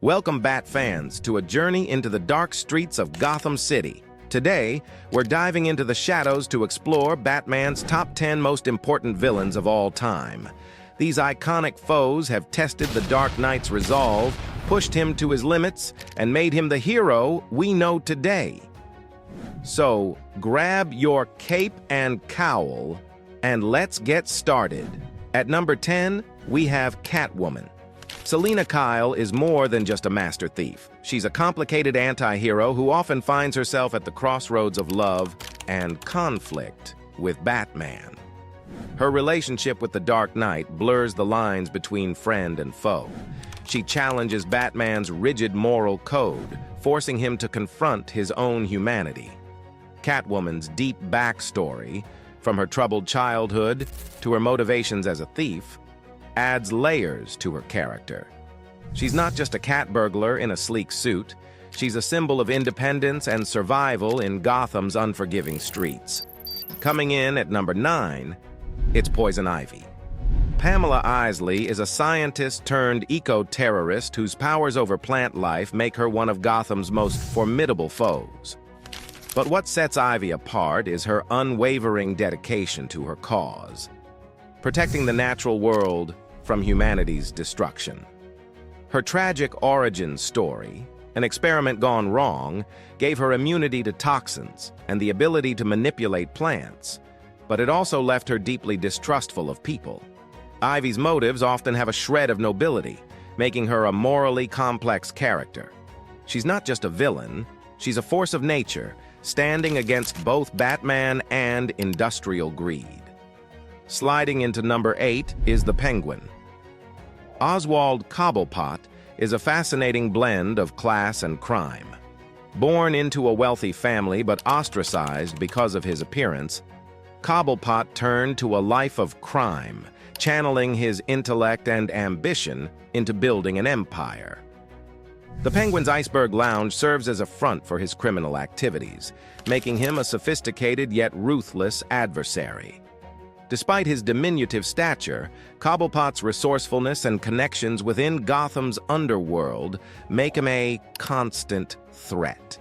Welcome, Bat fans, to a journey into the dark streets of Gotham City. Today, we're diving into the shadows to explore Batman's top 10 most important villains of all time. These iconic foes have tested the Dark Knight's resolve, pushed him to his limits, and made him the hero we know today. So, grab your cape and cowl, and let's get started. At number 10, we have Catwoman. Selina Kyle is more than just a master thief. She's a complicated anti-hero who often finds herself at the crossroads of love and conflict with Batman. Her relationship with the Dark Knight blurs the lines between friend and foe. She challenges Batman's rigid moral code, forcing him to confront his own humanity. Catwoman's deep backstory, from her troubled childhood to her motivations as a thief, adds layers to her character. She's not just a cat burglar in a sleek suit. She's a symbol of independence and survival in Gotham's unforgiving streets. Coming in at number 9, it's Poison Ivy. Pamela Isley is a scientist turned eco-terrorist whose powers over plant life make her one of Gotham's most formidable foes. But what sets Ivy apart is her unwavering dedication to her cause, protecting the natural world from humanity's destruction. Her tragic origin story, an experiment gone wrong, gave her immunity to toxins and the ability to manipulate plants, but it also left her deeply distrustful of people. Ivy's motives often have a shred of nobility, making her a morally complex character. She's not just a villain, she's a force of nature, standing against both Batman and industrial greed. Sliding into number 8 is the Penguin. Oswald Cobblepot is a fascinating blend of class and crime. Born into a wealthy family but ostracized because of his appearance, Cobblepot turned to a life of crime, channeling his intellect and ambition into building an empire. The Penguin's Iceberg Lounge serves as a front for his criminal activities, making him a sophisticated yet ruthless adversary. Despite his diminutive stature, Cobblepot's resourcefulness and connections within Gotham's underworld make him a constant threat.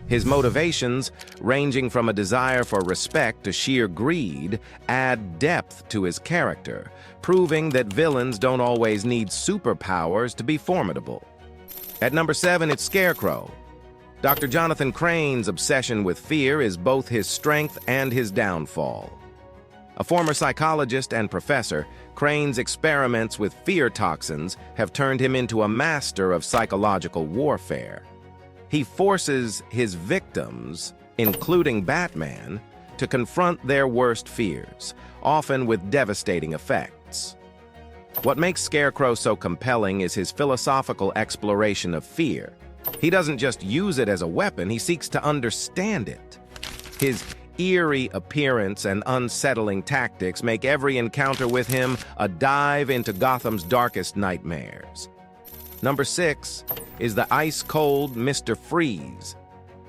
His motivations, ranging from a desire for respect to sheer greed, add depth to his character, proving that villains don't always need superpowers to be formidable. At number 7, it's Scarecrow. Dr. Jonathan Crane's obsession with fear is both his strength and his downfall. A former psychologist and professor, Crane's experiments with fear toxins have turned him into a master of psychological warfare. He forces his victims, including Batman, to confront their worst fears, often with devastating effects. What makes Scarecrow so compelling is his philosophical exploration of fear. He doesn't just use it as a weapon, he seeks to understand it. His eerie appearance and unsettling tactics make every encounter with him a dive into Gotham's darkest nightmares. Number 6 is the ice-cold Mr. Freeze.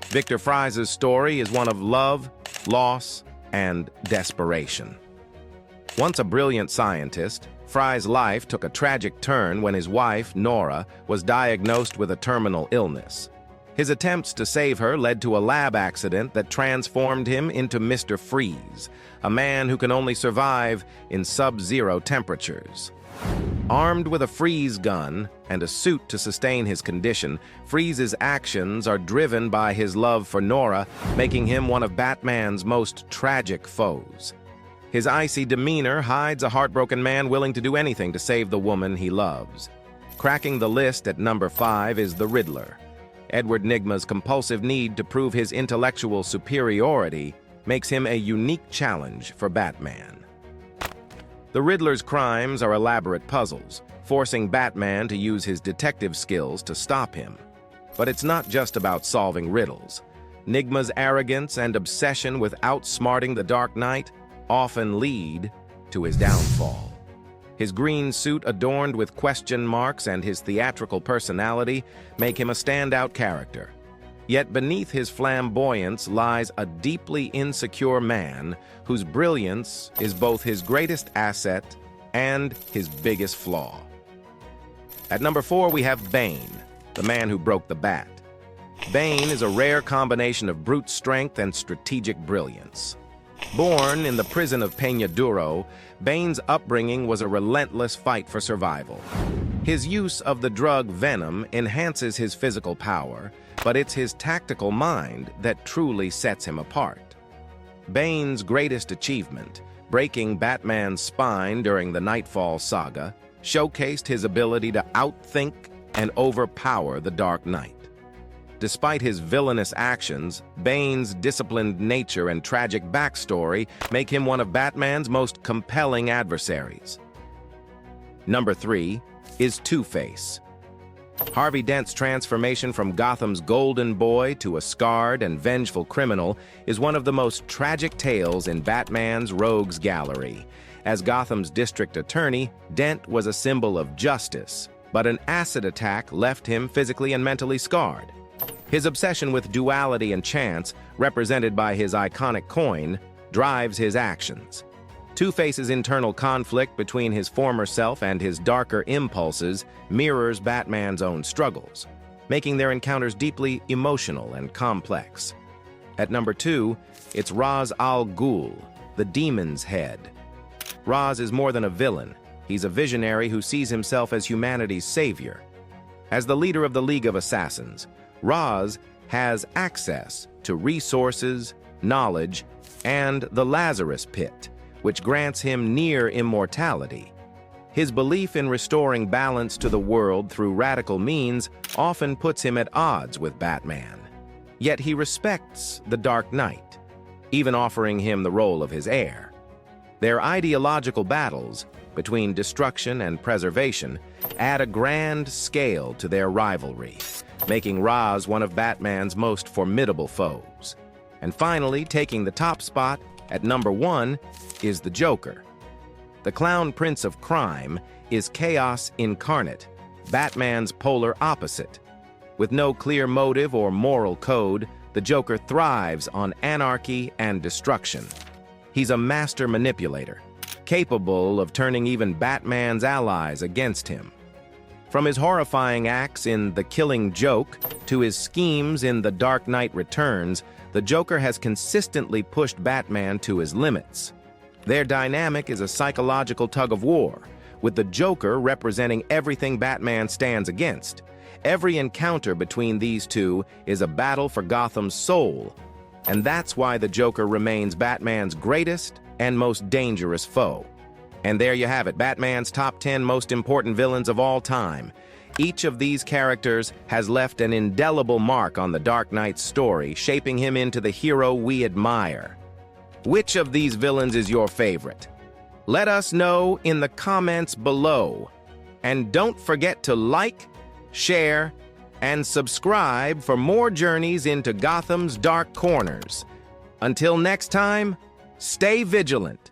Victor Fry's story is one of love, loss, and desperation. Once a brilliant scientist, Fry's life took a tragic turn when his wife, Nora, was diagnosed with a terminal illness. His attempts to save her led to a lab accident that transformed him into Mr. Freeze, a man who can only survive in sub-zero temperatures. Armed with a freeze gun and a suit to sustain his condition, Freeze's actions are driven by his love for Nora, making him one of Batman's most tragic foes. His icy demeanor hides a heartbroken man willing to do anything to save the woman he loves. Cracking the list at number 5 is the Riddler. Edward Nygma's compulsive need to prove his intellectual superiority makes him a unique challenge for Batman. The Riddler's crimes are elaborate puzzles, forcing Batman to use his detective skills to stop him. But it's not just about solving riddles. Nygma's arrogance and obsession with outsmarting the Dark Knight often lead to his downfall. His green suit adorned with question marks and his theatrical personality make him a standout character. Yet beneath his flamboyance lies a deeply insecure man whose brilliance is both his greatest asset and his biggest flaw. At number 4, we have Bane. the man who broke the bat. Bane is a rare combination of brute strength and strategic brilliance. Born in the prison of Peña Duro, Bane's upbringing was a relentless fight for survival. His use of the drug Venom enhances his physical power, but it's his tactical mind that truly sets him apart. Bane's greatest achievement, breaking Batman's spine during the Nightfall saga, showcased his ability to outthink and overpower the Dark Knight. Despite his villainous actions, Bane's disciplined nature and tragic backstory make him one of Batman's most compelling adversaries. Number 3 is Two-Face. Harvey Dent's transformation from Gotham's golden boy to a scarred and vengeful criminal is one of the most tragic tales in Batman's rogues gallery. As Gotham's district attorney, Dent was a symbol of justice, but an acid attack left him physically and mentally scarred. His obsession with duality and chance, represented by his iconic coin, drives his actions. Two-Face's internal conflict between his former self and his darker impulses mirrors Batman's own struggles, making their encounters deeply emotional and complex. At number 2, it's Ra's al Ghul, the Demon's Head. Ra's is more than a villain. He's a visionary who sees himself as humanity's savior. As the leader of the League of Assassins, Ra's has access to resources, knowledge, and the Lazarus Pit, which grants him near immortality. His belief in restoring balance to the world through radical means often puts him at odds with Batman. Yet he respects the Dark Knight, even offering him the role of his heir. Their ideological battles between destruction and preservation add a grand scale to their rivalry, making Ra's one of Batman's most formidable foes. And finally, taking the top spot at number 1 is the Joker. The Clown Prince of Crime is chaos incarnate, Batman's polar opposite. With no clear motive or moral code, the Joker thrives on anarchy and destruction. He's a master manipulator, capable of turning even Batman's allies against him. From his horrifying acts in The Killing Joke to his schemes in The Dark Knight Returns, the Joker has consistently pushed Batman to his limits. Their dynamic is a psychological tug-of-war, with the Joker representing everything Batman stands against. Every encounter between these two is a battle for Gotham's soul, and that's why the Joker remains Batman's greatest and most dangerous foe. And there you have it, Batman's top 10 most important villains of all time. Each of these characters has left an indelible mark on the Dark Knight's story, shaping him into the hero we admire. Which of these villains is your favorite? Let us know in the comments below. And don't forget to like, share, and subscribe for more journeys into Gotham's dark corners. Until next time, stay vigilant.